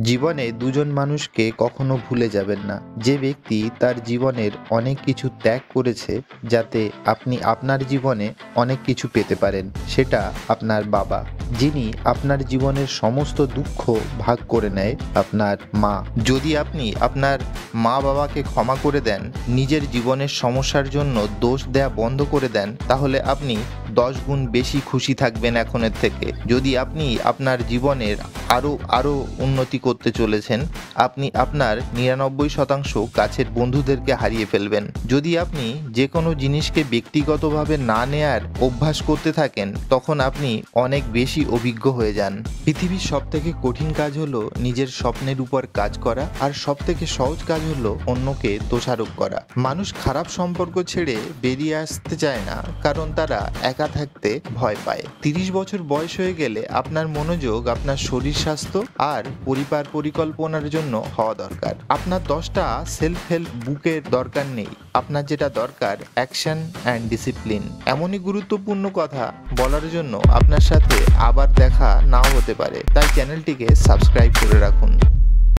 জীবনে দুজন মানুষকে কখনো ভুলে যাবেন না। যে ব্যক্তি তার জীবনের অনেক কিছু ত্যাগ করেছে যাতে আপনি আপনার জীবনে অনেক কিছু পেতে পারেন, সেটা আপনার বাবা। যিনি আপনার জীবনের সমস্ত দুঃখ ভাগ করে নেয়, আপনার মা। যদি আপনি আপনার মা বাবাকে ক্ষমা করে দেন, নিজের জীবনের সমস্যার জন্য দোষ দেয়া বন্ধ করে দেন, তাহলে আপনি 10 গুণ বেশি খুশি থাকবেন এখনের থেকে। যদি আপনি আপনার জীবনের আরও উন্নতি করতে চলেছেন, আপনি আপনার 99% কাছের বন্ধুদেরকে হারিয়ে ফেলবেন। যদি আপনি যে কোনো জিনিসকে ব্যক্তিগতভাবে না নেয়ার অভ্যাস করতে থাকেন, তখন আপনি অনেক বেশি অভিজ্ঞ হয়ে যান। পৃথিবীর সবথেকে কঠিন কাজ হলো নিজের স্বপ্নের উপর কাজ করা, আর সবথেকে সহজ কাজ হলো অন্যকে দোষারোপ করা। মানুষ খারাপ সম্পর্ক ছেড়ে বেরিয়ে আসতে চায় না, কারণ তারা একা থাকতে ভয় পায়। 30 বছর বয়স হয়ে গেলে আপনার মনোযোগ আপনার শরীর স্বাস্থ্য আর পরিবার পরিকল্পনার জন্য হওয়া দরকার। আপনার 10টা সেলফ হেল্প বুকের দরকার নেই। আপনার যেটা দরকার, অ্যাকশন অ্যান্ড ডিসিপ্লিন। এমনই গুরুত্বপূর্ণ কথা বলার জন্য আপনার সাথে আবার দেখা নাও হতে পারে, তাই চ্যানেলটিকে সাবস্ক্রাইব করে রাখুন।